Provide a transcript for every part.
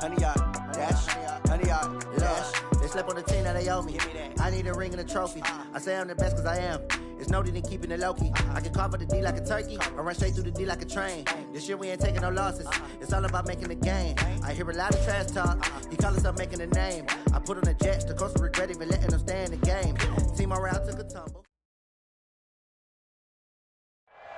100 yard dash, 100 yard dash. They slept on the team that they owe me. I need a ring and a trophy. I say I'm the best because I am. It's no need in keeping it low-key. I can carve up the D like a turkey or run straight through the D like a train. This year we ain't taking no losses. It's all about making the game. I hear a lot of trash talk. He call himself making a name. I put on the Jets. The coach regret even letting them stay in the game. Team morale took a tumble.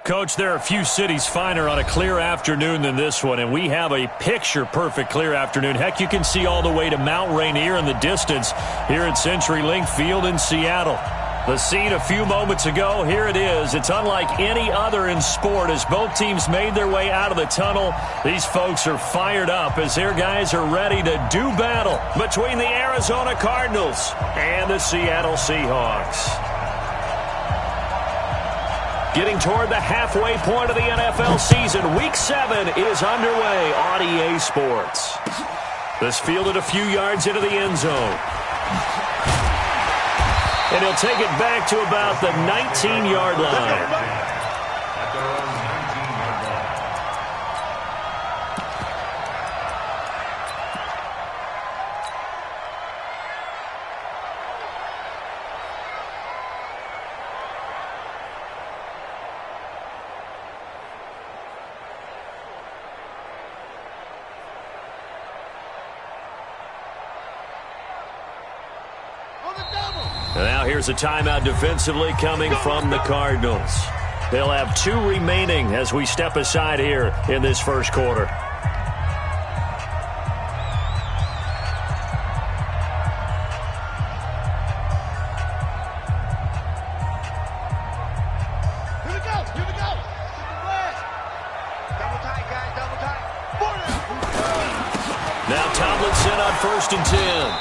Coach, there are a few cities finer on a clear afternoon than this one, and we have a picture-perfect clear afternoon. Heck, you can see all the way to Mount Rainier in the distance here at CenturyLink Field in Seattle. The scene a few moments ago, here it is. It's unlike any other in sport as both teams made their way out of the tunnel. These folks are fired up as their guys are ready to do battle between the Arizona Cardinals and the Seattle Seahawks. Getting toward the halfway point of the NFL season, Week 7 is underway on EA Sports. This fielded a few yards into the end zone. And he'll take it back to about the 19-yard line. Now here's a timeout defensively coming from the Cardinals. They'll have 2 remaining as we step aside here in this first quarter. Here we go. Double tight, guys, double tight. Now Tomlinson on 1st and 10.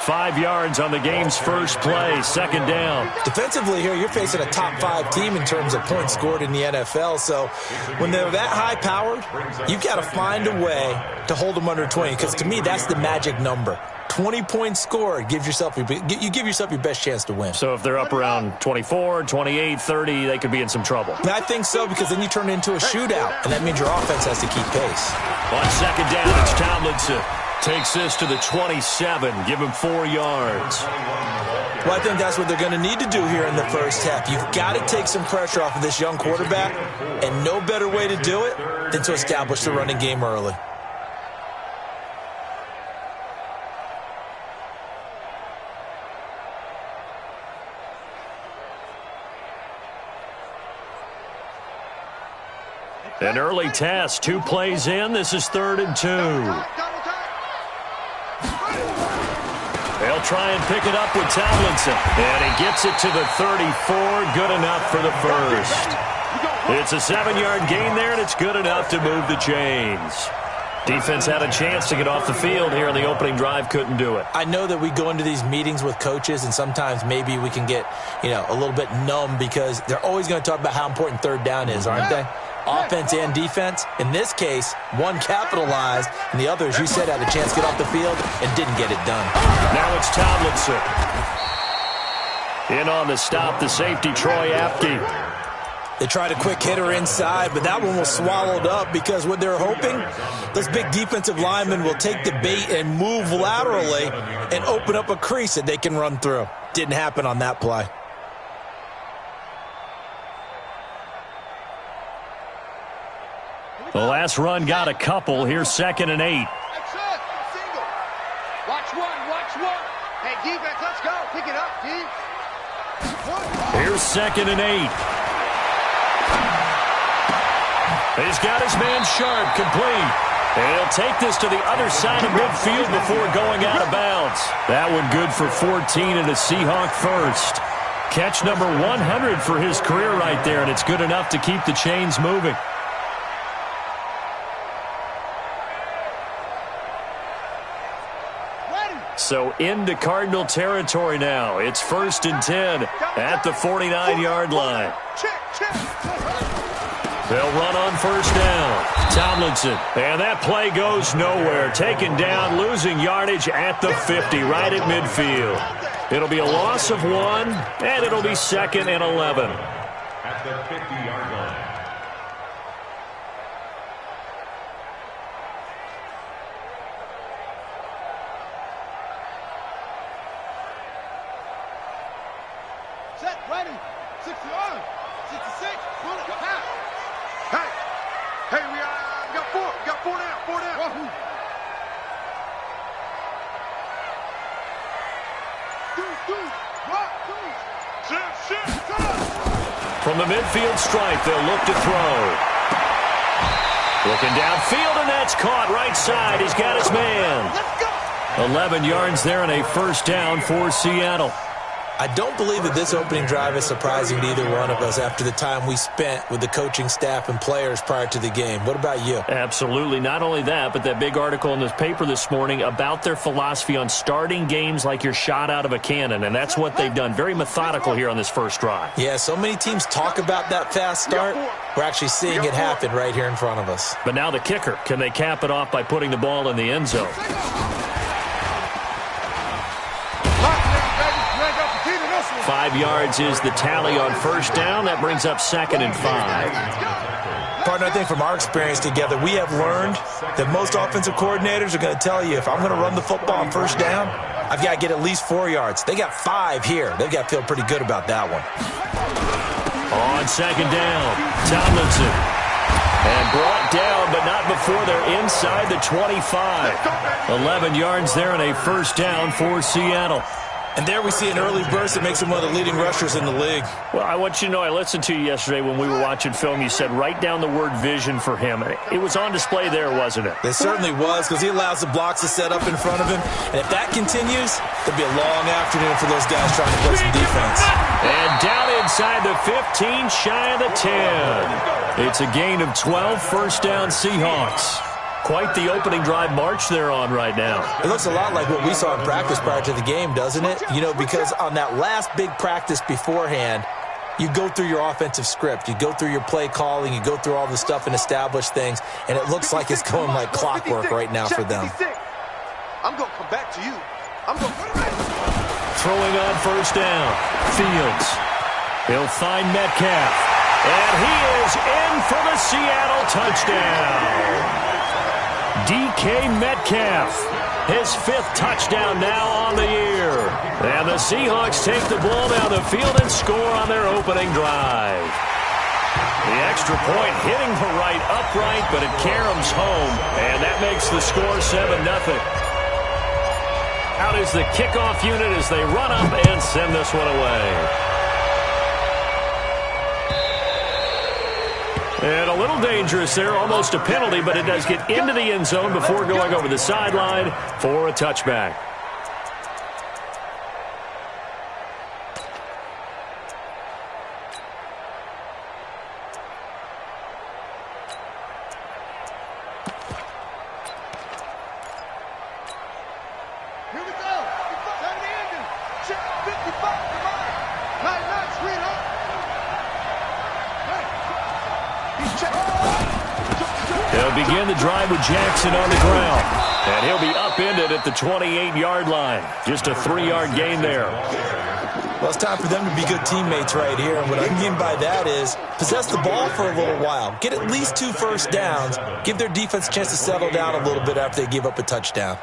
5 yards on the game's first play, second down. Defensively here, you're facing a top 5 team in terms of points scored in the NFL. So when they're that high-powered, you've got to find a way to hold them under 20. Because to me, that's the magic number. 20 points scored, you give yourself your best chance to win. So if they're up around 24, 28, 30, they could be in some trouble. I think so, because then you turn it into a shootout, and that means your offense has to keep pace. On second down, it's Tomlinson. Takes this to the 27. Give him 4 yards. Well, I think that's what they're going to need to do here in the first half. You've got to take some pressure off of this young quarterback, and no better way to do it than to establish the running game early. An early test, 2 plays in. This is 3rd and 2. They'll try and pick it up with Tomlinson. And he gets it to the 34. Good enough for the first. It's a 7-yard gain there, and it's good enough to move the chains. Defense had a chance to get off the field here in the opening drive, couldn't do it. I know that we go into these meetings with coaches, and sometimes maybe we can get, a little bit numb because they're always going to talk about how important 3rd down is, aren't they? Offense and defense. In this case, one capitalized, and the other, as you said, had a chance to get off the field and didn't get it done. Now it's Tomlinson. In on the stop, the safety, Troy Apke. They tried a quick hitter inside, but that one was swallowed up because what they're hoping, those big defensive linemen will take the bait and move laterally and open up a crease that they can run through. Didn't happen on that play. The last run got a couple. Here's 2nd and 8. Watch one. Hey, defense, let's go. Pick it up, D. Here's 2nd and 8. He's got his man Sharp, complete. And he'll take this to the other side of midfield before going out of bounds. That one good for 14 and a Seahawk first. Catch number 100 for his career right there, and it's good enough to keep the chains moving. So into Cardinal territory now. It's 1st and 10 at the 49-yard line. They'll run on 1st down. Tomlinson. And that play goes nowhere. Taken down, losing yardage at the 50, right at midfield. It'll be a loss of 1, and it'll be 2nd and 11. At the 50-yard line. Set, ready. 60 on. 66. Pull it. Pass. Hey, we got four. Got four down. Four down. Wahoo. Dude. Rock. Shit. From the midfield stripe, they'll look to throw. Looking downfield, and that's caught right side. He's got his man. Let's go. 11 yards there and a first down for Seattle. I don't believe that this opening drive is surprising to either one of us after the time we spent with the coaching staff and players prior to the game. What about you? Absolutely. Not only that, but that big article in this paper this morning about their philosophy on starting games like you're shot out of a cannon, and that's what they've done. Very methodical here on this first drive. Yeah, so many teams talk about that fast start. We're actually seeing it happen right here in front of us. But now the kicker. Can they cap it off by putting the ball in the end zone? 5 yards is the tally on first down. That brings up 2nd and 5. Partner, I think from our experience together, we have learned that most offensive coordinators are going to tell you, if I'm going to run the football on first down, I've got to get at least 4 yards. They got 5 here. They've got to feel pretty good about that one. On 2nd down, Tomlinson. And brought down, but not before they're inside the 25. 11 yards there and a first down for Seattle. And there we see an early burst that makes him one of the leading rushers in the league. Well, I want you to know, I listened to you yesterday when we were watching film. You said write down the word vision for him. It was on display there, wasn't it? It certainly was, because he allows the blocks to set up in front of him. And if that continues, there'll be a long afternoon for those guys trying to play some defense. And down inside the 15, shy of the 10. It's a gain of 12, first down Seahawks. Quite the opening drive march they're on right now. It looks a lot like what we saw in practice prior to the game, doesn't it? You know, because on that last big practice beforehand, you go through your offensive script, you go through your play calling, you go through all the stuff and establish things, and it looks like it's going like clockwork right now for them. I'm going to come back to you. I'm going to... Throwing on first down, Fields. He'll find Metcalf. And he is in for the Seattle touchdown. DK Metcalf, his 5th touchdown now on the year. And the Seahawks take the ball down the field and score on their opening drive. The extra point hitting the right upright, but it caroms home, and that makes the score 7-0. Out is the kickoff unit as they run up and send this one away. And a little dangerous there, almost a penalty, but it does get into the end zone before going over the sideline for a touchback. Here we go. Turn the engine. Check 55. Come on. 99, sweetheart. They'll begin the drive with Jackson on the ground. And he'll be upended at the 28-yard line. Just a 3-yard gain there. Well, it's time for them to be good teammates right here. And what I mean by that is possess the ball for a little while. Get at least 2 first downs. Give their defense a chance to settle down a little bit after they give up a touchdown.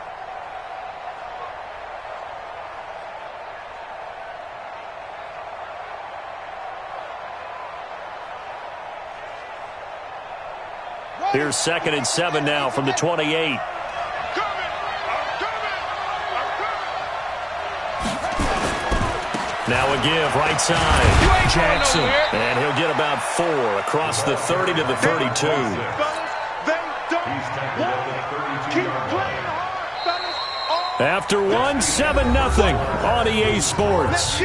Here's 2nd and 7 now from the 28. Now a give, right side. Jackson. And he'll get about 4 across the 30 to the 32. After 1, 7-0 on EA Sports.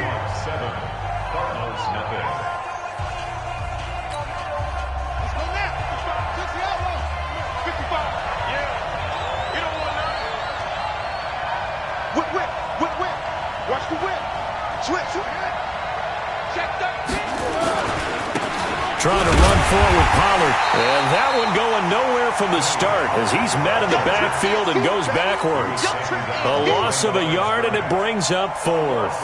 Watch the whip. Switch. Check 13. Trying to run forward, Pollard. And that one going nowhere from the start as he's met in the backfield and goes backwards. A loss of a yard, and it brings up 4th.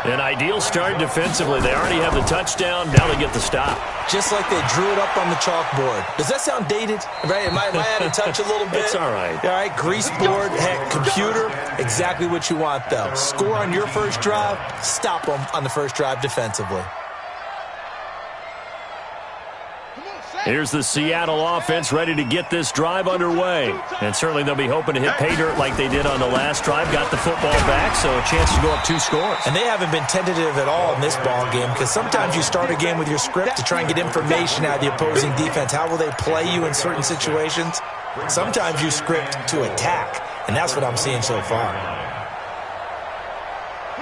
An ideal start defensively. They already have the touchdown. Now they get the stop. Just like they drew it up on the chalkboard. Does that sound dated? Right? Am I out of touch a little bit? It's all right. All right, grease board, heck, computer, exactly what you want, though. Score on your first drive, stop them on the first drive defensively. Here's the Seattle offense ready to get this drive underway. And certainly they'll be hoping to hit pay dirt like they did on the last drive. Got the football back, so a chance to go up 2 scores. And they haven't been tentative at all in this ball game because sometimes you start a game with your script to try and get information out of the opposing defense. How will they play you in certain situations? Sometimes you script to attack, and that's what I'm seeing so far.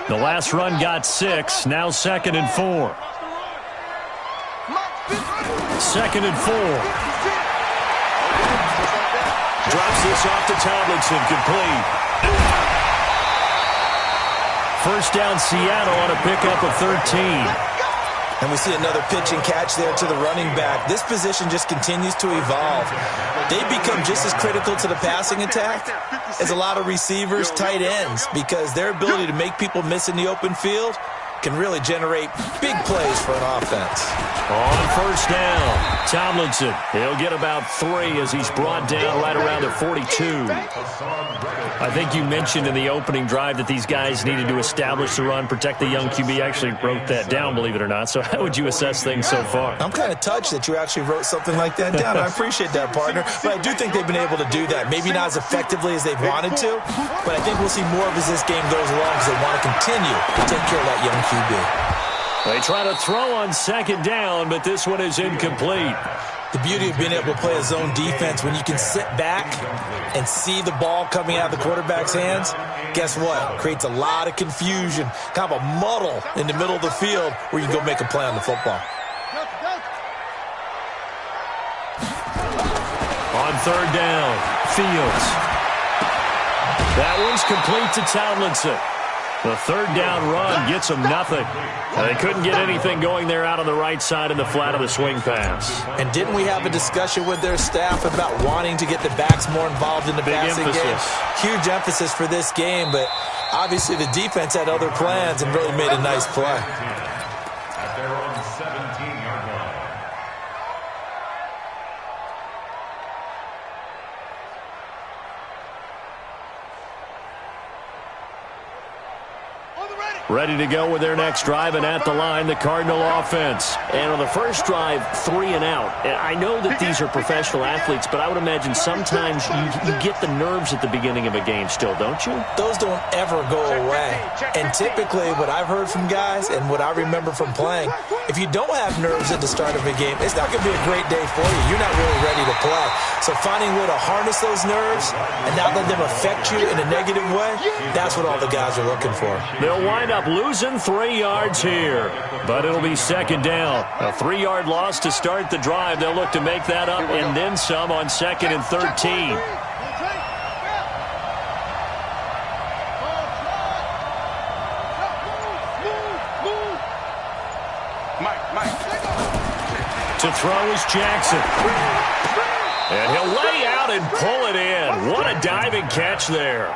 The last run got 6, now 2nd and 4. 2nd and 4. Drops this off to Tomlinson, complete. First down Seattle on a pickup of 13. And we see another pitch and catch there to the running back. This position just continues to evolve. They become just as critical to the passing attack as a lot of receivers, tight ends, because their ability to make people miss in the open field can really generate big plays for an offense. On first down, Tomlinson. He'll get about 3 as he's brought down right around the 42. I think you mentioned in the opening drive that these guys needed to establish the run, protect the young QB. I actually wrote that down, believe it or not. So how would you assess things so far? I'm kind of touched that you actually wrote something like that down. I appreciate that, partner. But I do think they've been able to do that. Maybe not as effectively as they've wanted to, but I think we'll see more of as this game goes along because they want to continue to take care of that young QB. They try to throw on 2nd down, but this one is incomplete. The beauty of being able to play a zone defense when you can sit back and see the ball coming out of the quarterback's hands, guess what? Creates a lot of confusion, kind of a muddle in the middle of the field where you can go make a play on the football. On 3rd down, Fields. That one's complete to Tomlinson. The 3rd down run gets them nothing. They couldn't get anything going there out on the right side in the flat of the swing pass. And didn't we have a discussion with their staff about wanting to get the backs more involved in the passing game? Huge emphasis for this game, but obviously the defense had other plans and really made a nice play. At their own 17-yard line. Ready to go with their next drive, and at the line, the Cardinal offense. And on the first drive, 3 and out. And I know that these are professional athletes, but I would imagine sometimes you get the nerves at the beginning of a game still, don't you? Those don't ever go away. And typically what I've heard from guys and what I remember from playing, if you don't have nerves at the start of a game, it's not going to be a great day for you. You're not really ready to play. So finding a way to harness those nerves and not let them affect you in a negative way, that's what all the guys are looking for. They'll wind up losing 3 yards here, but it'll be 2nd down. A 3-yard loss to start the drive. They'll look to make that up and then some on 2nd and 13. To throw is Jackson. And he'll lay out and pull it in. What a diving catch there.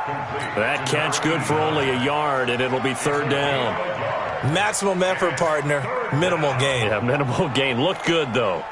That catch good for only a yard, and it'll be 3rd down. Maximum effort, partner. Minimal gain. Yeah, minimal gain. Looked good, though.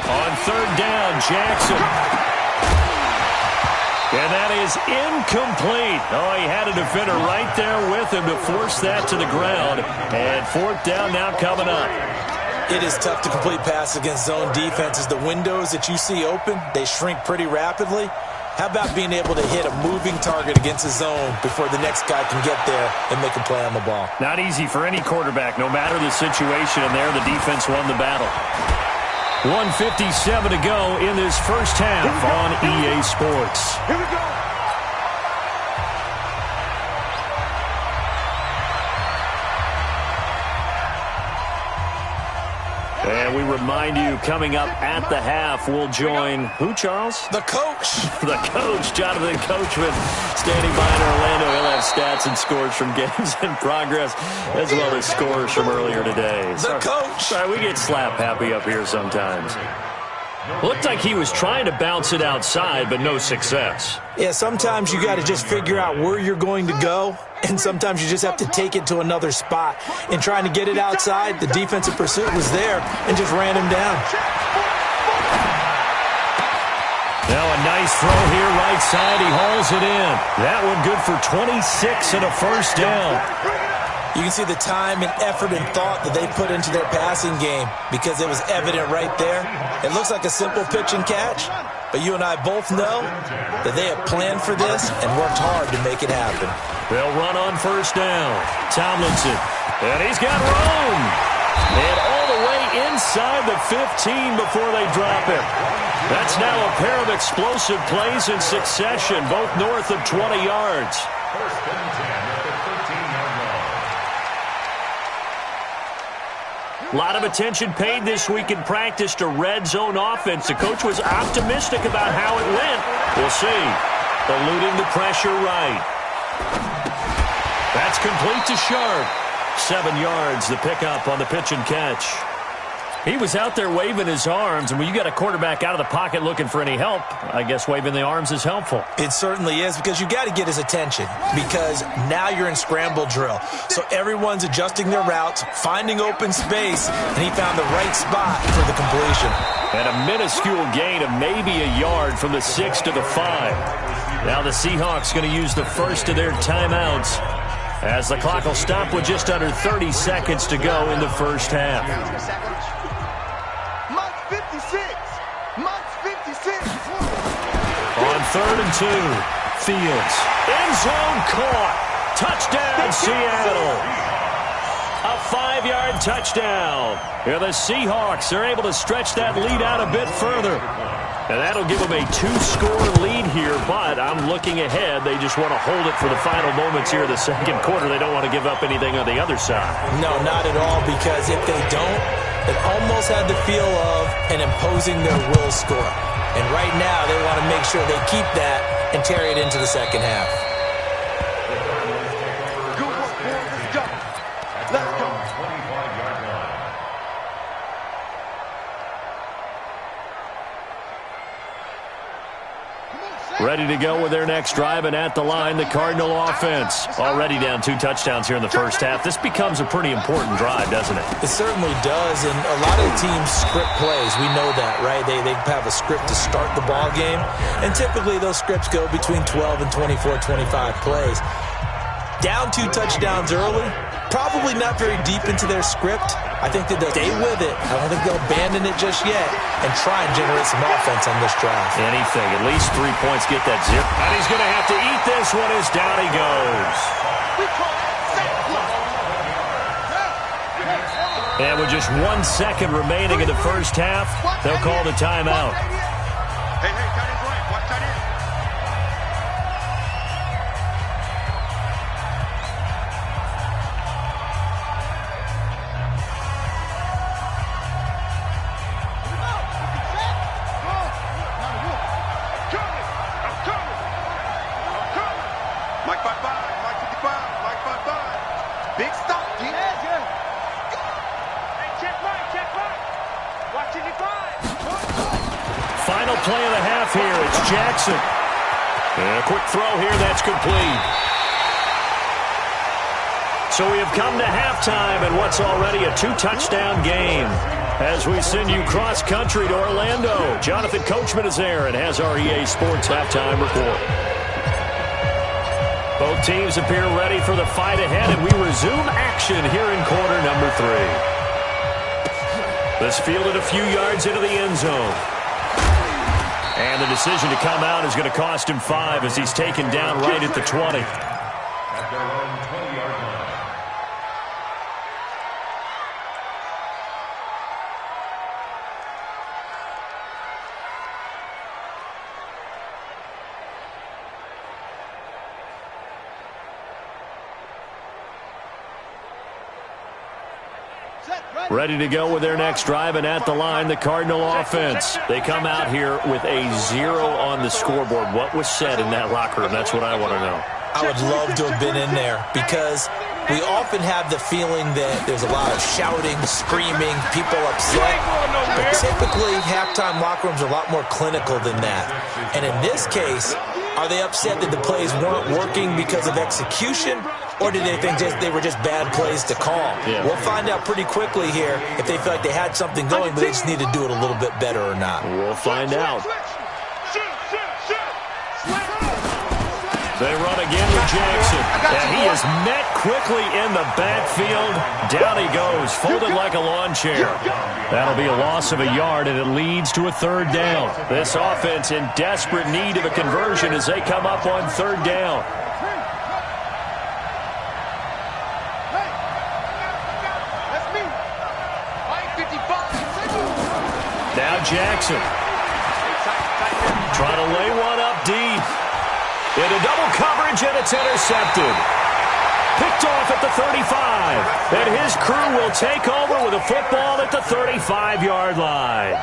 On 3rd down, Jackson. And that is incomplete. Oh, he had a defender right there with him to force that to the ground. And 4th down now coming up. It is tough to complete passes against zone defenses. The windows that you see open, they shrink pretty rapidly. How about being able to hit a moving target against a zone before the next guy can get there and make a play on the ball? Not easy for any quarterback, no matter the situation. And there, the defense won the battle. 1:57 to go in this first half on EA Sports. Here we go. And we remind you, coming up at the half, we'll join who, Charles? The coach. The coach, Jonathan Coachman, standing by in Orlando. He'll have stats and scores from games in progress, as well as scores from earlier today. The coach. Sorry, we get slap happy up here sometimes. Looked like he was trying to bounce it outside, but no success. Yeah, sometimes you got to just figure out where you're going to go, and sometimes you just have to take it to another spot. In trying to get it outside, the defensive pursuit was there and just ran him down. Now a nice throw here, right side. He hauls it in. That one good for 26 and a first down. You can see the time and effort and thought that they put into their passing game because it was evident right there. It looks like a simple pitch and catch, but you and I both know that they have planned for this and worked hard to make it happen. They'll run on first down. Tomlinson, and he's got room. And all the way inside the 15 before they drop it. That's now a pair of explosive plays in succession, both north of 20 yards. First and 10 at the 13-yard line. A lot of attention paid this week in practice to red zone offense. The coach was optimistic about how it went. We'll see. Eluding the pressure right. That's complete to Sharp. 7 yards, the pickup on the pitch and catch. He was out there waving his arms, and when you got a quarterback out of the pocket looking for any help, I guess waving the arms is helpful. It certainly is, because you got to get his attention, because now you're in scramble drill. So everyone's adjusting their routes, finding open space, and he found the right spot for the completion. And a minuscule gain of maybe a yard from the 6 to the 5. Now the Seahawks going to use the first of their timeouts, as the clock will stop with just under 30 seconds to go in the first half. On 3rd and 2, Fields. End zone caught. Touchdown, Seattle. A 5-yard touchdown. Here the Seahawks are able to stretch that lead out a bit further. And that'll give them a 2-score lead here, but I'm looking ahead. They just want to hold it for the final moments here of the second quarter. They don't want to give up anything on the other side. No, not at all, because if they don't, it almost had the feel of an imposing their will score. And right now, they want to make sure they keep that and carry it into the second half. Good work, boys. Let's go. Let's go. 25-yard line. Ready to go with their next drive, and at the line, the Cardinal offense. Already down 2 touchdowns here in the first half. This becomes a pretty important drive, doesn't it? It certainly does, and a lot of the teams script plays. We know that, right? They have a script to start the ball game, and typically those scripts go between 12 and 24, 25 plays. Down 2 touchdowns early, probably not very deep into their script. I think that they'll stay with it. I don't think they'll abandon it just yet and try and generate some offense on this drive. Anything. At least 3 points get that zip. And he's going to have to eat this one as down he goes. And with just 1 second remaining in the first half, they'll call the timeout. Hey, tight end's right. Watch tight end. Mike 55, Mike 55, Mike 55. Big stop, D. Hey, check right. Watch it, Final play of the half here. It's Jackson. And a quick throw here. That's complete. So we have come to halftime in what's already a 2-touchdown game. As we send you cross-country to Orlando, Jonathan Coachman is there and has our EA Sports halftime report. Both teams appear ready for the fight ahead, and we resume action here in quarter number 3. This fielded a few yards into the end zone. And the decision to come out is going to cost him 5 as he's taken down right at the 20. At their own 20-yard line. Set. Ready to go with their next drive, and at the line, the Cardinal offense. They come out here with a 0 on the scoreboard. What was said in that locker room? That's what I want to know. I would love to have been in there because we often have the feeling that there's a lot of shouting, screaming, people upset. But typically, halftime locker rooms are a lot more clinical than that. And in this case, are they upset that the plays weren't working because of execution, or did they think they were just bad plays to call? Yeah. We'll find out pretty quickly here if they feel like they had something going, but they just need to do it a little bit better or not. We'll find out. They run again with Jackson, and he is met quickly in the backfield. Down he goes, folded like a lawn chair. That'll be a loss of a yard, and it leads to a 3rd down. This offense in desperate need of a conversion as they come up on 3rd down. Now Jackson. Trying to lay one up deep. Into double coverage, and it's intercepted. Picked off at the 35. And his crew will take over with a football at the 35-yard line.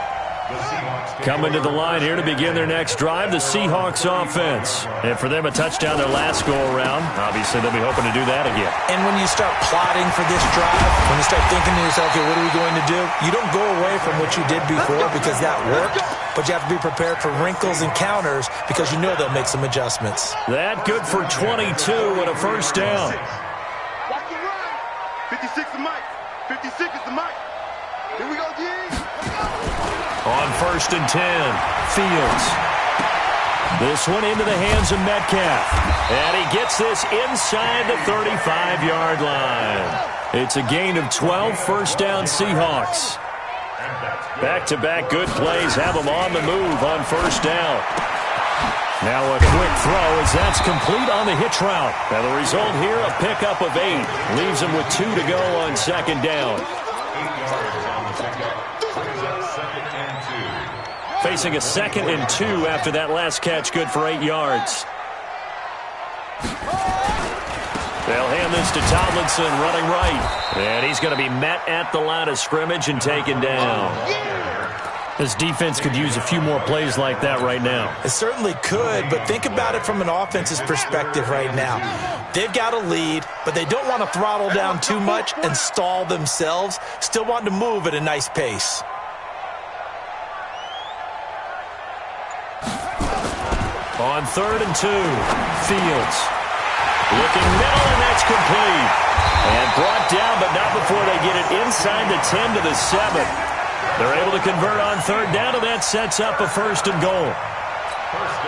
Coming to the line here to begin their next drive, the Seahawks offense. And for them, a touchdown their last go-around. Obviously, they'll be hoping to do that again. And when you start plotting for this drive, when you start thinking to yourself, okay, what are we going to do? You don't go away from what you did before because that worked, but you have to be prepared for wrinkles and counters because you know they'll make some adjustments. That good for 22 and a 1st down. Watch the run. 56 is Mike. 56 is the Mike. Here we go, D. On 1st and 10, Fields. This one into the hands of Metcalf. And he gets this inside the 35-yard line. It's a gain of 12, 1st down Seahawks. Back-to-back good plays have them on the move on 1st down. Now a quick throw as that's complete on the hitch route. Now the result here, a pickup of 8. Leaves them with 2 to go on 2nd down. Facing a 2nd and 2 after that last catch, good for 8 yards. They'll hand this to Tomlinson, running right. And he's going to be met at the line of scrimmage and taken down. This defense could use a few more plays like that right now. It certainly could, but think about it from an offense's perspective right now. They've got a lead, but they don't want to throttle down too much and stall themselves. Still want to move at a nice pace. On 3rd and 2, Fields. Looking middle, and that's complete. And brought down, but not before they get it inside the 10 to the 7. They're able to convert on 3rd down, and that sets up a 1st and goal.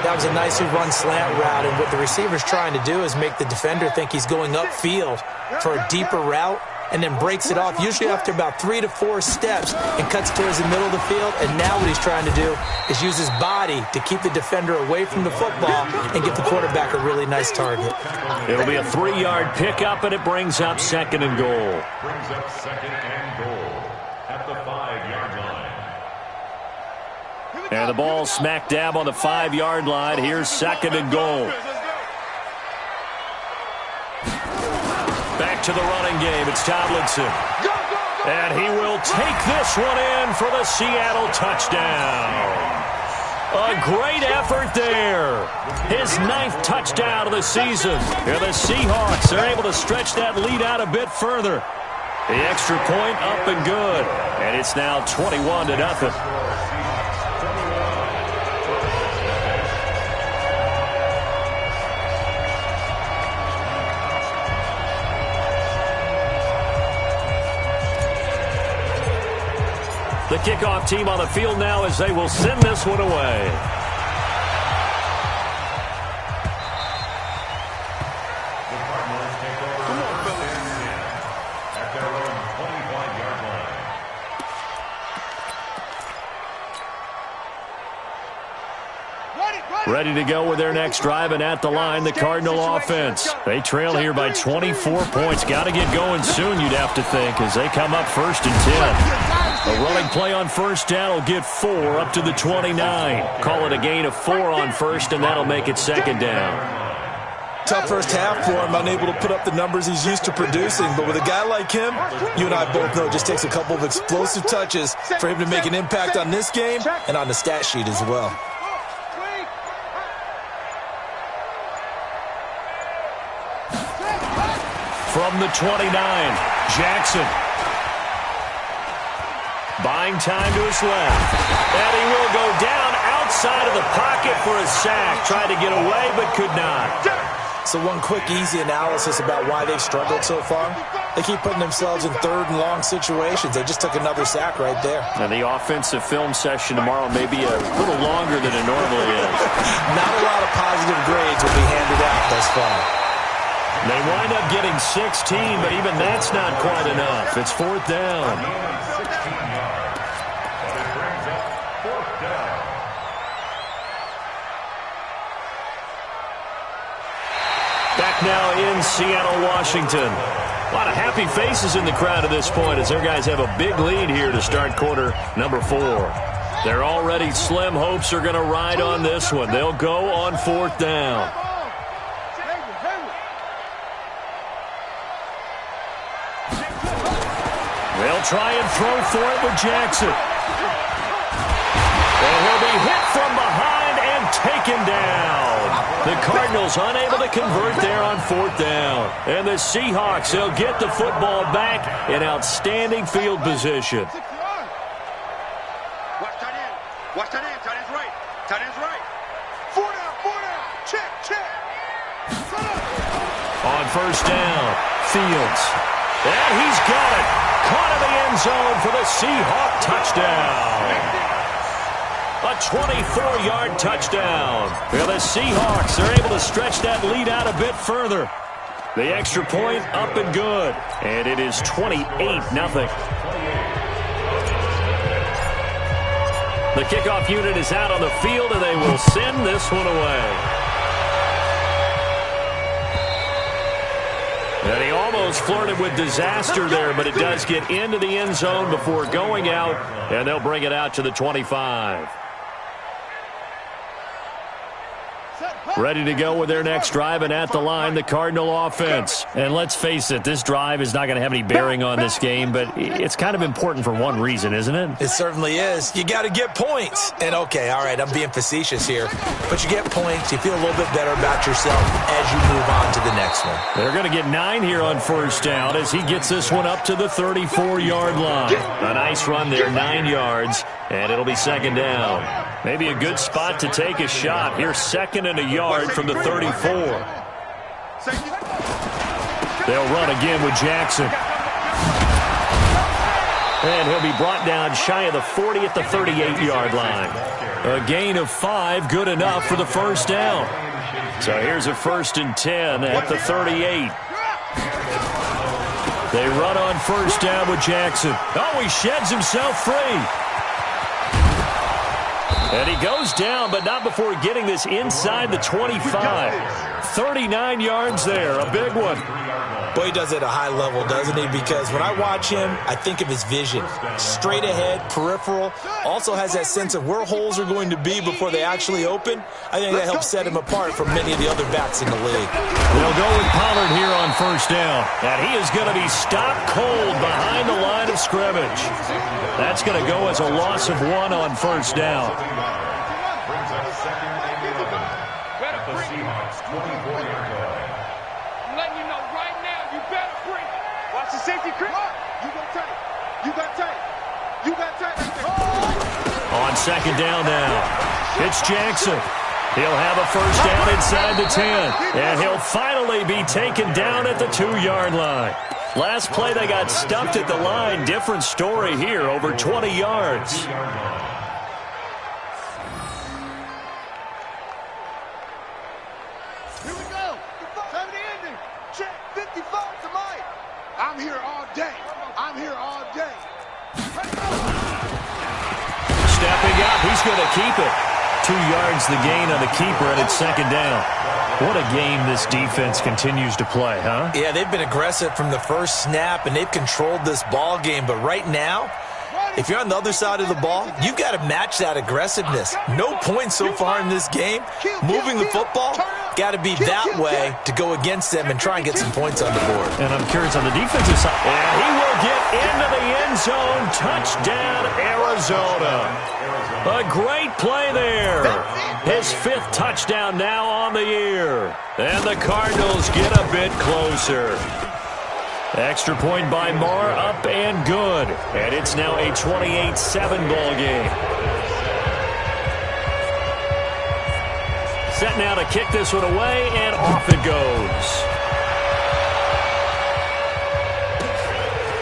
That was a nicely run slant route, and what the receiver's trying to do is make the defender think he's going upfield for a deeper route, and then breaks it off, usually after about 3 to 4 steps, and cuts towards the middle of the field. And now what he's trying to do is use his body to keep the defender away from the football and give the quarterback a really nice target. It'll be a 3-yard pickup, and it brings up 2nd and goal. Brings up 2nd and goal at the 5-yard line. And the ball smack dab on the 5-yard line. Here's 2nd and goal. Back to the running game. It's Tomlinson. And he will take this one in for the Seattle touchdown. A great effort there. His 9th touchdown of the season. And the Seahawks are able to stretch that lead out a bit further. The extra point up and good. And it's now 21-0. The kickoff team on the field now as they will send this one away. Ready to go with their next drive, and at the line, the Cardinal offense. They trail here by 24 points. Got to get going soon, you'd have to think, as they come up 1st and 10. A running play on 1st down will get 4 up to the 29. Call it a gain of 4 on 1st, and that'll make it 2nd down. Tough first half for him, unable to put up the numbers he's used to producing. But with a guy like him, you and I both know it just takes a couple of explosive touches for him to make an impact on this game and on the stat sheet as well. From the 29, Jackson. Buying time to his left. And he will go down outside of the pocket for a sack. Tried to get away, but could not. So one quick, easy analysis about why they've struggled so far. They keep putting themselves in third and long situations. They just took another sack right there. And the offensive film session tomorrow may be a little longer than it normally is. Not a lot of positive grades will be handed out thus far. They wind up getting 16, but even that's not quite enough. It's fourth down. Back now in Seattle, Washington. A lot of happy faces in the crowd at this point as their guys have a big lead here to start quarter number 4. Their already slim hopes are going to ride on this one. They'll go on fourth down. They'll try and throw for it with Jackson. And he'll be hit from behind and taken down. The Cardinals unable to convert there on fourth down. And the Seahawks, they'll get the football back in outstanding field position. Watch tight end. Watch tight end. Tight end's right. Tight end's right. 4 down. 4 down. Check, check. On first down, Fields. And he's got it. Caught in the end zone for the Seahawk touchdown. A 24-yard touchdown. Well, the Seahawks are able to stretch that lead out a bit further. The extra point up and good. And it is 28-0. The kickoff unit is out on the field, and they will send this one away. And he almost flirted with disaster there, but it does get into the end zone before going out, and they'll bring it out to the 25. Ready to go with their next drive, and at the line, the Cardinal offense. And let's face it, this drive is not going to have any bearing on this game, but it's kind of important for one reason, isn't it? It certainly is. You got to get points. And, okay, all right, I'm being facetious here. But you get points, you feel a little bit better about yourself as you move on to the next one. They're going to get 9 here on first down as he gets this one up to the 34-yard line. A nice run there, 9 yards, and it'll be second down. Maybe a good spot to take a shot. Here's second and a yard from the 34. They'll run again with Jackson. And he'll be brought down shy of the 40 at the 38-yard line. A gain of 5, good enough for the first down. So here's a 1st and 10 at the 38. They run on first down with Jackson. Oh, he sheds himself free. And he goes down, but not before getting this inside the 25. 39 yards there, a big one. Boy, he does it at a high level, doesn't he? Because when I watch him, I think of his vision. Straight ahead, peripheral. Also has that sense of where holes are going to be before they actually open. I think that helps set him apart from many of the other backs in the league. They'll go with Pollard here on first down. And he is going to be stopped cold behind the line of scrimmage. That's going to go as a loss of 1 on first down. Brings up second and 11 at the Seahawks 24-yard line. I'm letting you know right now, you better bring it. Watch the safety creep. You got tight. You got tight. You got tight. On second down now, it's Jackson. He'll have a first down inside the 10. And he'll finally be taken down at the 2-yard line. Last play, they got stuffed at the line. Different story here, over 20 yards. Here we go. Time of the ending. Check 55 to Mike. I'm here all day. I'm here all day. Stepping up, he's going to keep it. 2 yards the gain on the keeper, and it's second down. What a game this defense continues to play, huh? Yeah, they've been aggressive from the first snap, and they've controlled this ball game. But right now, if you're on the other side of the ball, you've got to match that aggressiveness. No points so far in this game. Moving the football, got to be that way to go against them and try and get some points on the board. And I'm curious on the defensive side. And he will get into the end zone. Touchdown, Arizona. A great play there. His 5th touchdown now on the year. And the Cardinals get a bit closer. Extra point by Marr, up and good. And it's now a 28-7 ball game. Set now to kick this one away, and off it goes.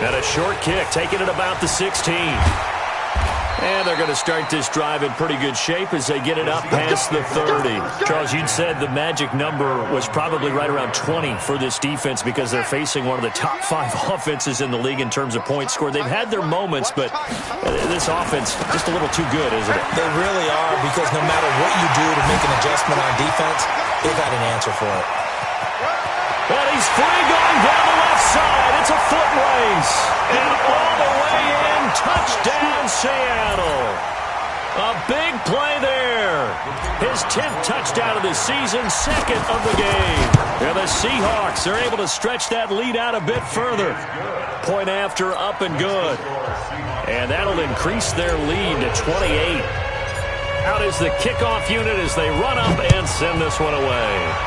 And a short kick, taking it about the 16. And they're going to start this drive in pretty good shape as they get it up past the 30. Charles, you'd said the magic number was probably right around 20 for this defense because they're facing one of the top 5 offenses in the league in terms of points scored. They've had their moments, but this offense just a little too good, isn't it? They really are, because no matter what you do to make an adjustment on defense, they've got an answer for it. And he's free going down the left side. It's a foot race. And all the way in, touchdown Seattle. A big play there. His 10th touchdown of the season, 2nd of the game. And the Seahawks are able to stretch that lead out a bit further. Point after, up and good. And that'll increase their lead to 28. Out is the kickoff unit as they run up and send this one away.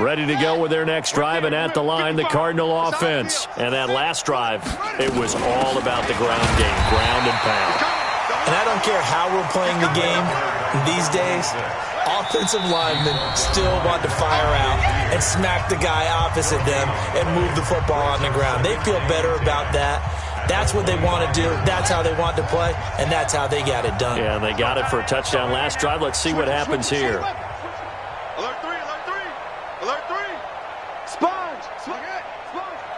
Ready to go with their next drive, and at the line, the Cardinal offense. And that last drive, it was all about the ground game, ground and pound. And I don't care how we're playing the game these days, offensive linemen still want to fire out and smack the guy opposite them and move the football on the ground. They feel better about that. That's what they want to do. That's how they want to play, and that's how they got it done. Yeah, and they got it for a touchdown last drive. Let's see what happens here. Alert 3, alert 3. Alert 3. Sponge. Sponge.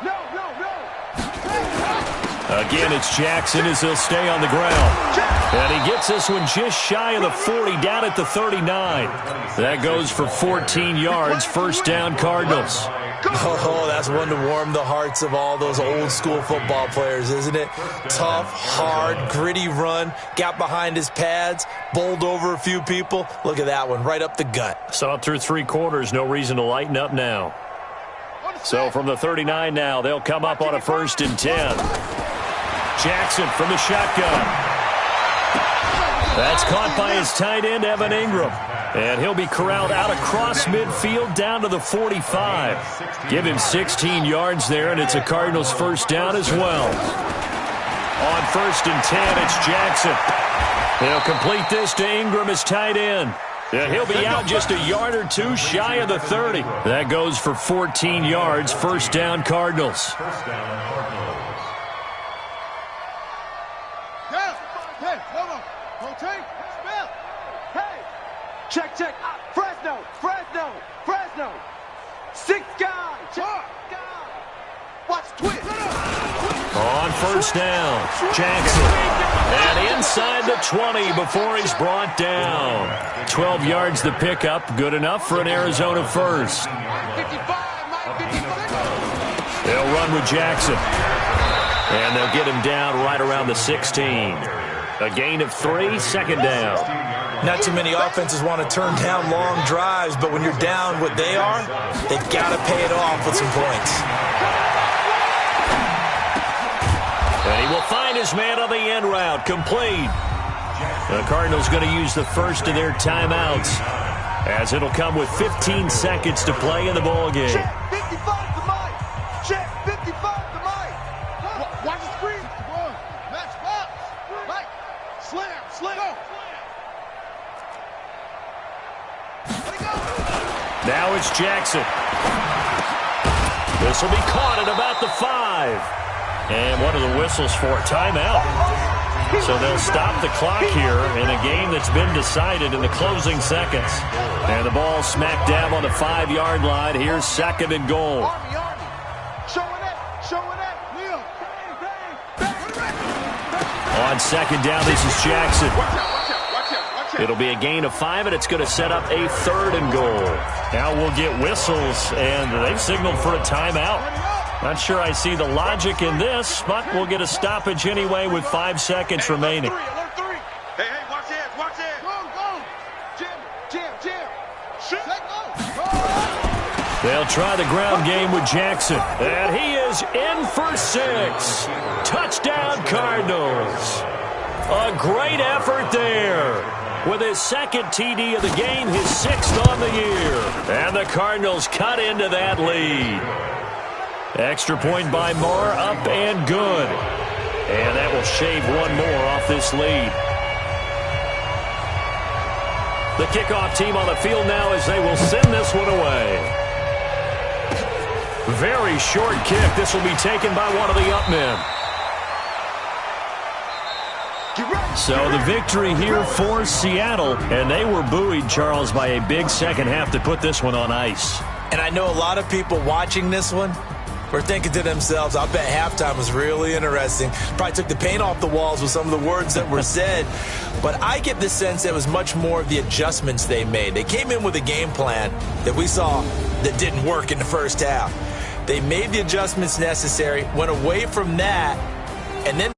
No. Again, it's Jackson as he'll stay on the ground. And he gets this one just shy of the 40, down at the 39. That goes for 14 yards, first down Cardinals. Oh, that's one to warm the hearts of all those old school football players, isn't it? Tough, hard, gritty run, got behind his pads, bowled over a few people. Look at that one, right up the gut. Saw it through 3 quarters, no reason to lighten up now. So from the 39 now, they'll come up on a 1st and 10. Jackson from the shotgun. That's caught by his tight end, Evan Ingram. And he'll be corralled out across midfield down to the 45. Give him 16 yards there, and it's a Cardinals first down as well. On 1st and 10, it's Jackson. He'll complete this to Ingram as tight end. And he'll be out just a yard or 2 shy of the 30. That goes for 14 yards, first down Cardinals. First down, Cardinals. Hey, hold on. Rotate. Spell. Hey. Check. Fresno. 6 guys. Check. Watch twist. On 1st down, Jackson. And inside the 20 before he's brought down. 12 yards the pickup, good enough for an Arizona first. They'll run with Jackson. And they'll get him down right around the 16. A gain of 3, second down. Not too many offenses want to turn down long drives, but when you're down what they are, they've got to pay it off with some points. And he will find his man on the end route, complete. The Cardinals going to use the first of their timeouts, as it'll come with 15 seconds to play in the ball game. Check 55 to Mike. Check 55 to Mike. Watch the screen. Match box. Mike. Slam. Go. Let it go. Now it's Jackson. This will be caught at about the 5. And one of the whistles for a timeout. So they'll stop the clock here in a game that's been decided in the closing seconds. And the ball smack dab on the 5-yard line. Here's 2nd and goal. Army. Showing it. Leo. Bang. On second down, this is Jackson. Watch out. It'll be a gain of 5, and it's going to set up a 3rd and goal. Now we'll get whistles, and they've signaled for a timeout. Not sure I see the logic in this, but we'll get a stoppage anyway with 5 seconds remaining. Alert 3. Hey, watch it. Go. Jim. Shoot. Go. They'll try the ground game with Jackson. And he is in for 6. Touchdown, Cardinals. A great effort there. With his 2nd TD of the game, his 6th on the year. And the Cardinals cut into that lead. Extra point by Moore, up and good. And that will shave 1 more off this lead. The kickoff team on the field now as they will send this one away. Very short kick. This will be taken by one of the up men. So the victory here for Seattle, and they were buoyed, Charles, by a big second half to put this one on ice. And I know a lot of people watching this one were thinking to themselves, I bet halftime was really interesting. Probably took the paint off the walls with some of the words that were said. But I get the sense it was much more of the adjustments they made. They came in with a game plan that we saw that didn't work in the first half. They made the adjustments necessary, went away from that, and then